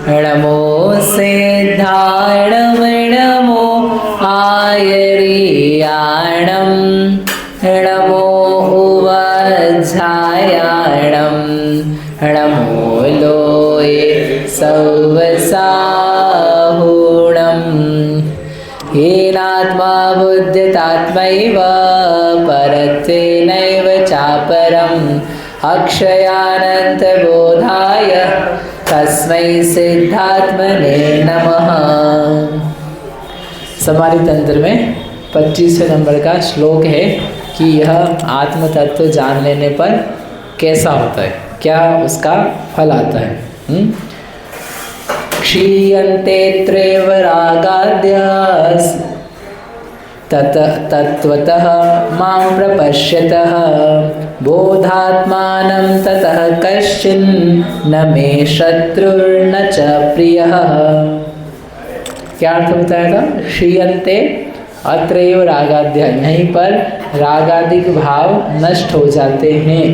नमो सिद्धाणं नमो आयर्याणं नमो उवज्झायाणं नमो लोये सौवसाहुणं येनात्मा बुद्धितात्मैव परत्वेनैव चापरम् अक्षयानन्तबोधाय तस्मै सिद्धात्मने नमः। समाधि तंत्र में 25वें नंबर का श्लोक है कि यह आत्म तत्व जान लेने पर कैसा होता है, क्या उसका फल आता है। क्षीयन्ते त्रेव रागाद्यास् तत्त्वतः मां प्रपश्यतः बोधात्मानं ततः कश्चिन्न मे शत्रुर्न च प्रियः। क्या अर्थ बताया था? क्षीयन्ते अत्रैव रागाद्या, यहीं पर रागादिक भाव नष्ट हो जाते हैं।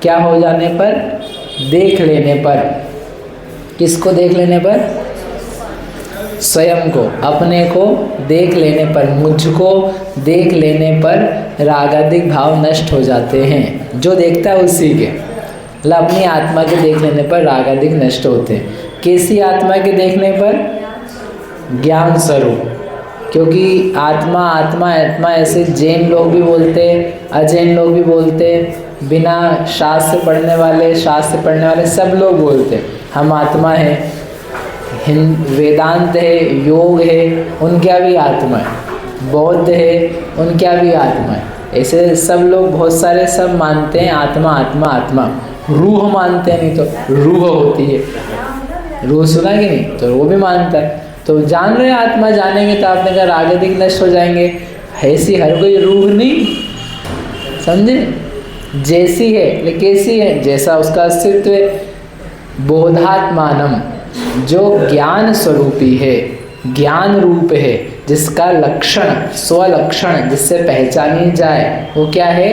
क्या हो जाने पर? देख लेने पर। किसको देख लेने पर? स्वयं को, अपने को देख लेने पर, मुझको देख लेने पर रागादिक भाव नष्ट हो जाते हैं। जो देखता है उसी के, मतलब अपनी आत्मा के देख लेने पर रागादिक नष्ट होते हैं। कैसी आत्मा के देखने पर? ज्ञान स्वरूप। क्योंकि आत्मा आत्मा आत्मा ऐसे जैन लोग भी बोलते, अजैन लोग भी बोलते, बिना शास्त्र पढ़ने वाले, शास्त्र पढ़ने वाले सब लोग बोलते हम आत्मा हैं। वेदांत है, योग है, उनका भी आत्मा है। बौद्ध है, उनका भी आत्मा है। ऐसे सब लोग बहुत सारे सब मानते हैं आत्मा आत्मा आत्मा। रूह मानते हैं, नहीं तो रूह होती है, रूह सुना कि नहीं, तो वो भी मानता है। तो जान रहे आत्मा, जानेंगे तो आपने कहा रागादिक नष्ट हो जाएंगे। ऐसी हर कोई रूह नहीं, समझे? जैसी है लेकिन कैसी है? जैसा उसका अस्तित्व है। बोधात्मानम, जो ज्ञान स्वरूपी है, ज्ञान रूप है, जिसका लक्षण स्वलक्षण जिससे पहचानी जाए, वो क्या है?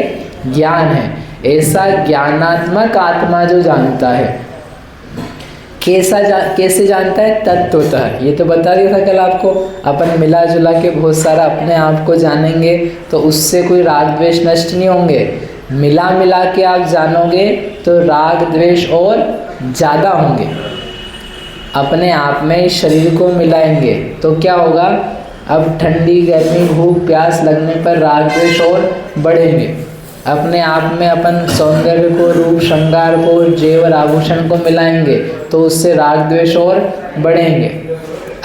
ज्ञान है। ऐसा ज्ञानात्मक आत्मा जो जानता है, कैसे जानता है? तत्वतः। ये तो बता दिया था कल आपको। अपन मिला जुला के बहुत सारा अपने आप को जानेंगे तो उससे कोई राग द्वेष नष्ट नहीं होंगे। मिला मिला के आप जानोगे तो राग द्वेष और ज़्यादा होंगे। अपने आप में शरीर को मिलाएंगे तो क्या होगा? अब ठंडी गर्मी भूख प्यास लगने पर राग द्वेष और बढ़ेंगे। अपने आप में अपन सौंदर्य को, रूप श्रृंगार को, जेवर आभूषण को मिलाएंगे तो उससे राग द्वेष और बढ़ेंगे।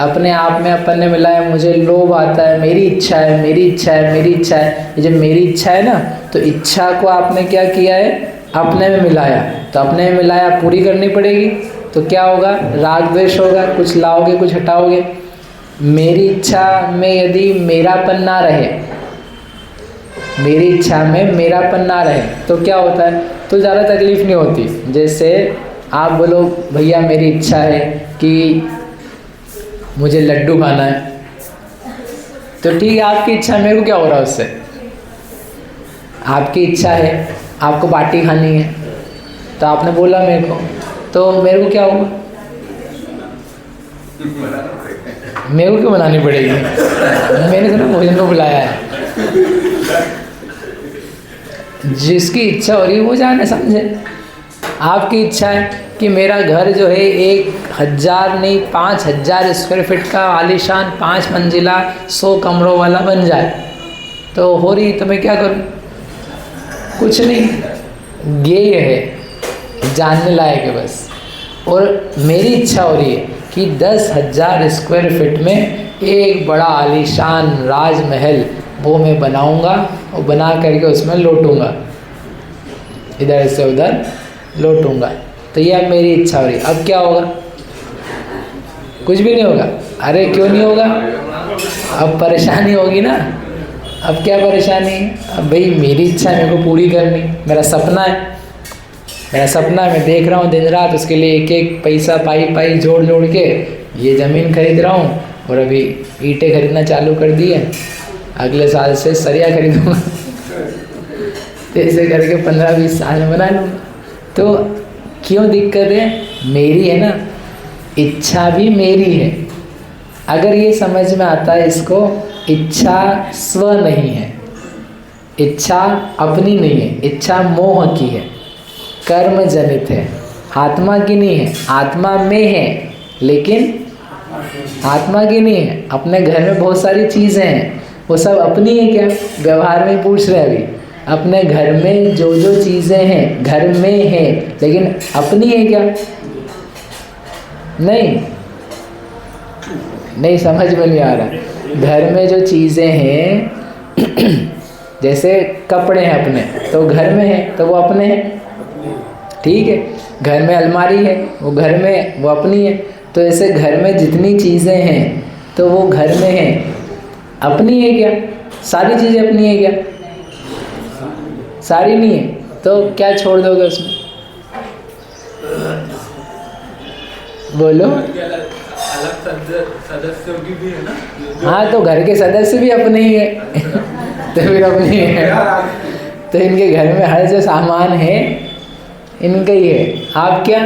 अपने आप में अपन ने मिलाया, मुझे लोभ आता है, मेरी इच्छा है, मेरी इच्छा है, मेरी इच्छा है। ये जब मेरी इच्छा है ना, तो इच्छा को आपने क्या किया है? अपने में मिलाया। तो अपने में मिलाया, पूरी करनी पड़ेगी। तो क्या होगा? राग द्वेष होगा। कुछ लाओगे, कुछ हटाओगे। मेरी इच्छा में यदि मेरापन ना रहे, मेरी इच्छा में मेरापन ना रहे तो क्या होता है? तो ज़्यादा तकलीफ नहीं होती। जैसे आप बोलो भैया मेरी इच्छा है कि मुझे लड्डू खाना है, तो ठीक है आपकी इच्छा, मेरे को क्या हो रहा है उससे? आपकी इच्छा है, आपको बाटी खानी है, तो आपने बोला मेरे को, तो मेरे को क्या होगा? मेरे को क्यों बनानी पड़ेगी? मैंने तो ना भोजन को बुलाया है। जिसकी इच्छा हो रही है वो जाने, समझे? आपकी इच्छा है कि मेरा घर जो है 1000 नहीं 5000 स्क्वायर फीट का आलीशान 5 मंजिला 100 कमरों वाला बन जाए, तो हो रही, तो मैं क्या करूं? कुछ नहीं, ज्ञेय है, जानने लायक है बस। और मेरी इच्छा हो रही है कि 10,000 स्क्वायर फीट में एक बड़ा आलीशान राजमहल वो मैं बनाऊंगा और बना करके उसमें लौटूंगा, इधर से उधर लौटूंगा। तो ये अब मेरी इच्छा हो रही है। अब क्या होगा? कुछ भी नहीं होगा। अरे क्यों नहीं होगा? अब परेशानी होगी ना। अब क्या परेशानी है? अब भाई मेरी इच्छा मेरे को पूरी करनी, मेरा सपना है, मेरा सपना है, मैं देख रहा हूँ दिन रात उसके लिए एक एक पैसा पाई जोड़ जोड़ के ये ज़मीन खरीद रहा हूँ। और अभी ईंटें खरीदना चालू कर दी है, अगले साल से सरिया खरीदूँगा। तो ऐसे करके 15-20 साल में बना लूँगा। तो क्यों दिक्कत है? मेरी है ना, इच्छा भी मेरी है। अगर ये समझ में आता है इसको, इच्छा स्व नहीं है, इच्छा अपनी नहीं है, इच्छा मोह की है, कर्म जनित है, आत्मा की नहीं है। आत्मा में है लेकिन आत्मा की नहीं है। अपने घर में बहुत सारी चीज़ें हैं, वो सब अपनी है क्या? व्यवहार में पूछ रहे अभी, अपने घर में जो जो चीज़ें हैं घर में है, लेकिन अपनी है क्या? नहीं समझ में नहीं आ रहा। घर में जो चीज़ें हैं जैसे कपड़े हैं अपने, तो घर में है तो वो अपने हैं, ठीक है। घर में अलमारी है, वो घर में, वो अपनी है। तो ऐसे घर में जितनी चीज़ें हैं तो वो घर में है, अपनी है क्या? सारी चीज़ें अपनी है क्या? सारी नहीं है, तो क्या छोड़ दोगे उसमें? बोलो। अलग सदस्यों की भी है ना? हाँ, तो घर के सदस्य भी अपने ही है तो फिर अपनी है। तो इनके घर में हर जो सामान है इनका ही है। आप क्या?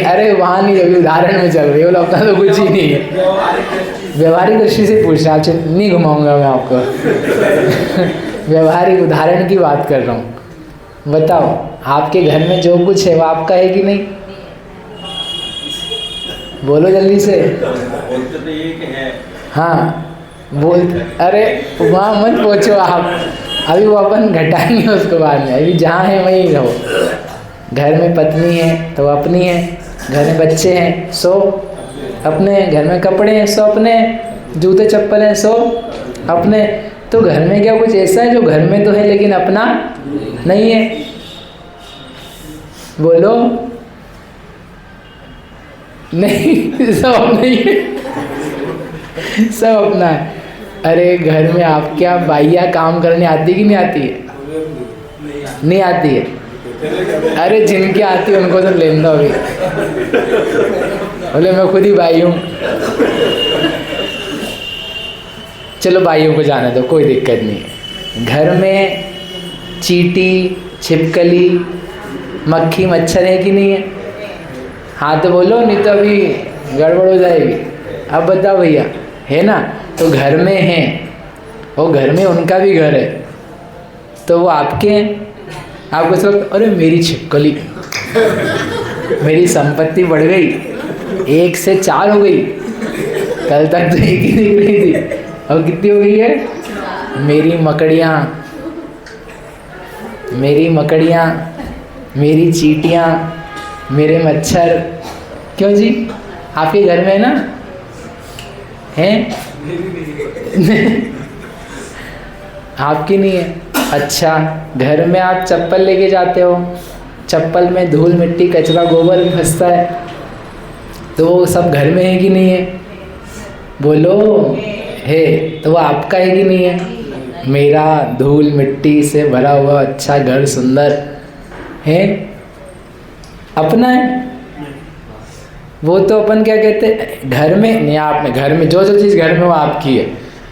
अरे वहाँ नहीं, अभी उदाहरण में चल रही है, बोलो अपना तो कुछ ही नहीं है। व्यवहारिक दृष्टि से पूछ रहा, आप नहीं घुमाऊंगा मैं आपको व्यवहारिक उदाहरण की बात कर रहा हूँ। बताओ, आपके घर में जो कुछ है वो आपका है कि नहीं? बोलो जल्दी से। हाँ बोल। अरे वहाँ मत पूछो आप, अभी वो अपन घटाएंगे उसको बाद में। अभी जहाँ है वहीं रहो। घर में पत्नी है तो अपनी है, घर में बच्चे हैं सो अपने, घर में कपड़े हैं सो अपने, जूते चप्पल हैं सो अपने। तो घर में क्या कुछ ऐसा है जो घर में तो है लेकिन अपना नहीं है? बोलो। नहीं, सब अपना ही है, सब अपना है। अरे घर में आप क्या बाइया काम करने आती कि नहीं आती है? नहीं आती है। अरे जिनकी आती है उनको तो लेन दो अभी। बोले मैं खुद ही बाई हूँ। चलो बाइयों को जाने दो, कोई दिक्कत नहीं है। घर में चींटी, छिपकली, मक्खी, मच्छर है कि नहीं है? हाँ तो बोलो, नहीं तो अभी गड़बड़ हो जाएगी। अब बताओ भैया, है ना? तो घर में है, वो घर में उनका भी घर है, तो वो आपके हैं। आपको इस वक्त अरे मेरी छिपकली, मेरी संपत्ति बढ़ गई, 1 से 4 हो गई, कल तक तो 1 ही दिख रही थी, अब कितनी हो गई है? मेरी मकड़ियाँ, मेरी मकड़ियाँ, मेरी चींटियाँ, मेरे मच्छर। क्यों जी? आपके घर में है ना? हैं? आपकी नहीं है? अच्छा, घर में आप चप्पल लेके जाते हो, चप्पल में धूल मिट्टी कचरा गोबर भी फंसता है, तो वो सब घर में है कि नहीं है? बोलो। है, तो वो आपका है कि नहीं है? मेरा धूल मिट्टी से भरा हुआ अच्छा घर सुंदर है, अपना है। वो तो अपन क्या कहते हैं, घर में नहीं, आपने घर में जो जो चीज़ घर में वो आपकी है।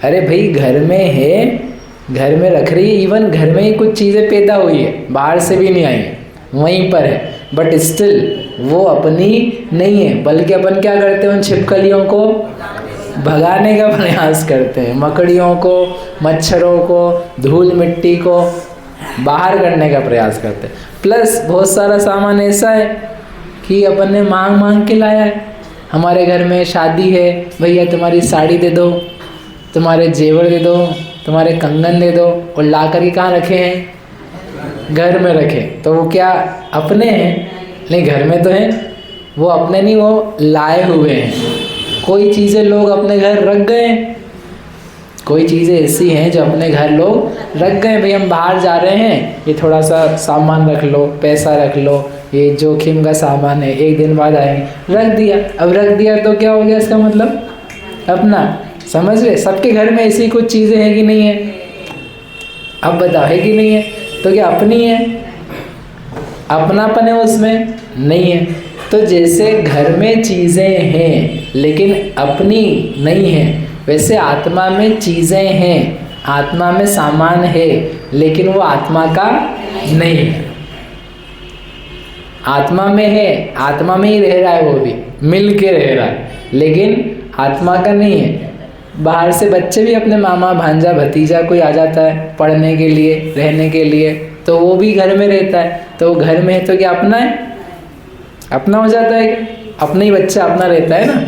अरे भाई घर में है, घर में रख रही है, इवन घर में ही कुछ चीज़ें पैदा हुई है, बाहर से भी नहीं आई है, वहीं पर है, बट स्टिल वो अपनी नहीं है। बल्कि अपन क्या करते हैं, उन छिपकलियों को भगाने का प्रयास करते हैं, मकड़ियों को, मच्छरों को, धूल मिट्टी को बाहर करने का प्रयास करते हैं। प्लस बहुत सारा सामान ऐसा है कि अपन ने मांग मांग के लाया है। हमारे घर में शादी है, भैया तुम्हारी साड़ी दे दो, तुम्हारे जेवर दे दो, तुम्हारे कंगन दे दो, और ला कर के कहाँ रखे हैं? घर में रखे। तो वो क्या अपने हैं? नहीं, घर में तो हैं, वो अपने नहीं, वो लाए हुए हैं। कोई चीज़ें लोग अपने घर रख गए, कोई चीज़ें ऐसी हैं जो अपने घर लोग रख गए। भाई हम बाहर जा रहे हैं, ये थोड़ा सा सामान रख लो, पैसा रख लो, ये जोखिम का सामान है, 1 दिन बाद आएंगे, रख दिया। अब रख दिया तो क्या हो गया इसका मतलब? अपना। समझ रहे? सबके घर में ऐसी कुछ चीज़ें हैं कि नहीं है? अब बताओ, है कि नहीं है? तो क्या अपनी है? अपनापन है उसमें? नहीं है। तो जैसे घर में चीज़ें हैं लेकिन अपनी नहीं है, वैसे आत्मा में चीज़ें हैं, आत्मा में सामान है, लेकिन वो आत्मा का नहीं है। आत्मा में है, आत्मा में ही रह रहा है, वो भी मिल के रह रहा है, लेकिन आत्मा का नहीं है। बाहर से बच्चे भी अपने मामा भांजा भतीजा कोई आ जाता है पढ़ने के लिए, रहने के लिए, तो वो भी घर में रहता है, तो वो घर में है तो क्या अपना है? अपना हो जाता है। अपना ही बच्चा अपना रहता है ना।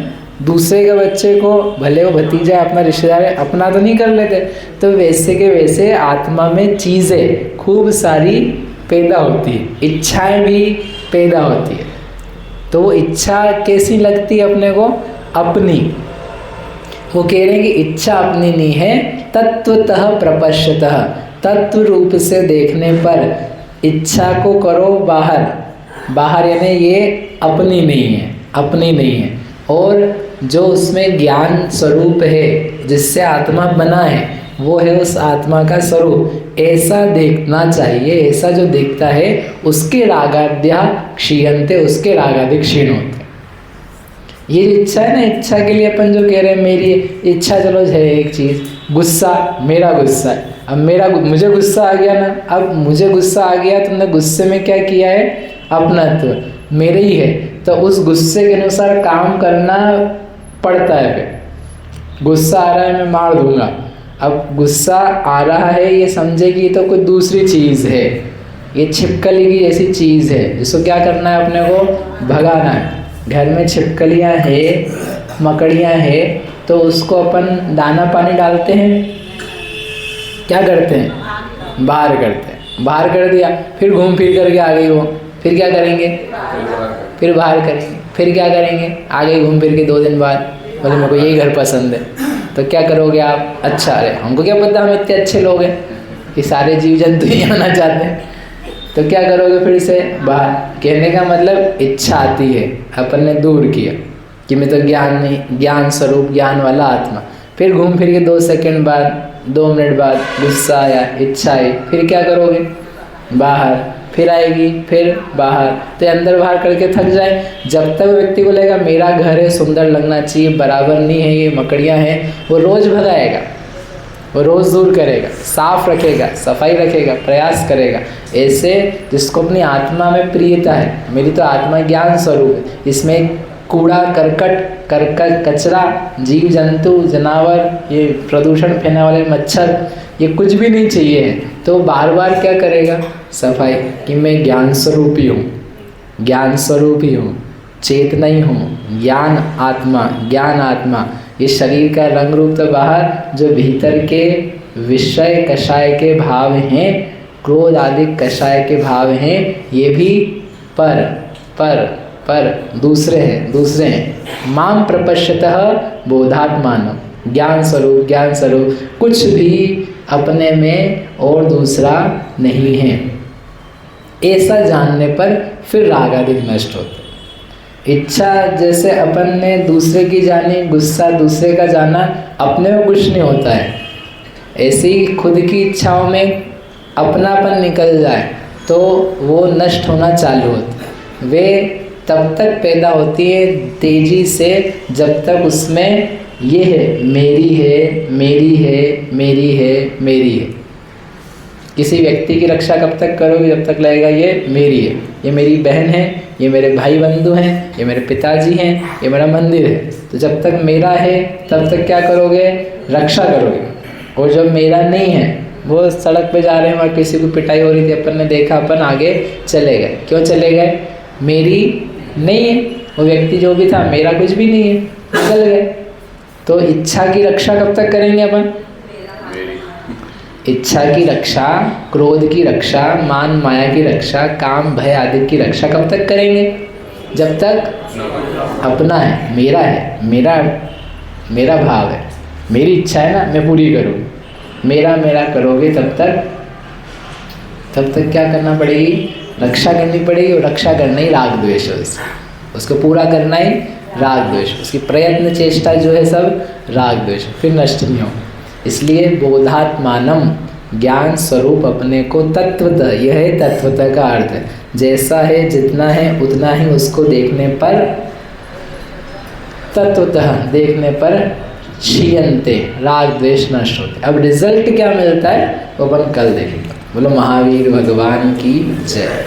दूसरे के बच्चे को भले वो भतीजा है, अपना रिश्तेदार है, अपना तो नहीं कर लेते। तो वैसे के वैसे आत्मा में चीज़ें खूब सारी पैदा होती है, इच्छाएं भी पैदा होती है। तो वो इच्छा कैसी लगती है अपने को? अपनी। वो कह रहे हैं कि इच्छा अपनी नहीं है, तत्वतः प्रपश्यतः, तत्व रूप से देखने पर इच्छा को करो बाहर। बाहर यानी ये अपनी नहीं है, अपनी नहीं है। और जो उसमें ज्ञान स्वरूप है, जिससे आत्मा बना है, वो है उस आत्मा का स्वरूप। ऐसा देखना चाहिए। ऐसा जो देखता है उसके रागाद्या क्षीयन्ते, उसके रागादि क्षीण होते। ये इच्छा है ना, इच्छा के लिए अपन जो कह रहे हैं मेरी इच्छा, चलो है एक चीज़, गुस्सा, मेरा गुस्सा है। अब मुझे गुस्सा आ गया ना, अब मुझे गुस्सा आ गया, तुमने गुस्से में क्या किया है? अपनत्व मेरे ही है, तो उस गुस्से के अनुसार काम करना पड़ता है। फिर गुस्सा आ रहा है, मैं मार दूंगा। अब गुस्सा आ रहा है, ये समझे कि ये तो कोई दूसरी चीज़ है, ये छिपकली की जैसी चीज़ है, जिसको क्या करना है? अपने को भगाना है। घर में छिपकलियाँ है, मकड़ियाँ है, तो उसको अपन दाना पानी डालते हैं, क्या करते हैं? बाहर करते हैं। बाहर कर दिया, फिर घूम फिर करके आ गई वो, फिर क्या करेंगे? फिर बाहर करेंगे, फिर क्या करेंगे? आगे घूम फिर के 2 दिन बाद बोले मेरे को यही घर पसंद है, तो क्या करोगे आप? अच्छा, अरे हमको क्या पता, हम इतने अच्छे लोग हैं कि सारे जीव जंतु ही आना चाहते हैं, तो क्या करोगे? फिर से बाहर। कहने का मतलब इच्छा आती है, अपन ने दूर किया कि मैं तो ज्ञान नहीं, ज्ञान स्वरूप, ज्ञान वाला आत्मा। फिर घूम फिर के 2 सेकंड बाद, 2 मिनट बाद गुस्सा आया, इच्छा आई, फिर क्या करोगे? बाहर। फिर आएगी, फिर बाहर। तो अंदर बाहर करके थक जाए। जब तक व्यक्ति को लगेगा मेरा घर है, सुंदर लगना चाहिए, बराबर नहीं है, ये मकड़ियाँ हैं, वो रोज़ भगाएगा, वो रोज़ दूर करेगा, साफ रखेगा, सफाई रखेगा, प्रयास करेगा। ऐसे जिसको अपनी आत्मा में प्रियता है, मेरी तो आत्मा ज्ञान स्वरूप है, इसमें कूड़ा करकट कचरा, जीव जंतु जानवर, ये प्रदूषण फैलाने वाले मच्छर, ये कुछ भी नहीं चाहिए है, तो बार बार क्या करेगा? सफाई। कि मैं ज्ञान स्वरूप ही हूँ, ज्ञान स्वरूप ही हूँ, चेतना ही हूँ, ज्ञान आत्मा। ये शरीर का रंग रूप तो बाहर, जो भीतर के विषय कषाय के भाव हैं, क्रोध आदि कषाय के भाव हैं, ये भी पर दूसरे हैं। माम प्रपश्यतः बोधात्मानम, ज्ञान स्वरूप, कुछ भी अपने में और दूसरा नहीं है। ऐसा जानने पर फिर राग आदि नष्ट होते। इच्छा जैसे अपन ने दूसरे की जानी, गुस्सा दूसरे का जाना, अपने में कुछ नहीं होता है। ऐसी खुद की इच्छाओं में अपनापन निकल जाए तो वो नष्ट होना चालू होता है। वे तब तक पैदा होती है तेजी से जब तक उसमें ये है मेरी है। किसी व्यक्ति की रक्षा कब तक करोगे? जब तक लगेगा ये मेरी है, ये मेरी बहन है, ये मेरे भाई बंधु हैं, ये मेरे पिताजी हैं, ये मेरा मंदिर है। तो जब तक मेरा है तब तक क्या करोगे? रक्षा करोगे। और जब मेरा नहीं है, वो सड़क पे जा रहे हैं, वहाँ किसी को पिटाई हो रही थी, अपन ने देखा, अपन आगे चले गए। क्यों चले गए? मेरी नहीं है वो व्यक्ति, जो भी था मेरा कुछ भी नहीं है, निकल गए। तो इच्छा की रक्षा कब तक करेंगे अपन? इच्छा की रक्षा, क्रोध की रक्षा, मान माया की रक्षा, काम भय आदि की रक्षा कब तक करेंगे? जब तक अपना है, मेरा भाव है, मेरी इच्छा है ना, मैं पूरी करूँ। मेरा करोगे तब तक क्या करना पड़ेगी? रक्षा करनी पड़ेगी। और रक्षा करना ही राग द्वेष है, उसको पूरा करना ही राग द्वेष, उसकी प्रयत्न चेष्टा जो है सब राग द्वेष, फिर नष्ट नहीं हो। इसलिए बोधात्मानम, ज्ञान स्वरूप अपने को तत्वतः, यह है तत्वतः का अर्थ है, जैसा है जितना है उतना ही उसको देखने पर, तत्वतः देखने पर क्षीयन्ते, राग द्वेष नष्ट होते। अब रिजल्ट क्या मिलता है वो अपन कल देखेंगे। बोलो महावीर भगवान की जय।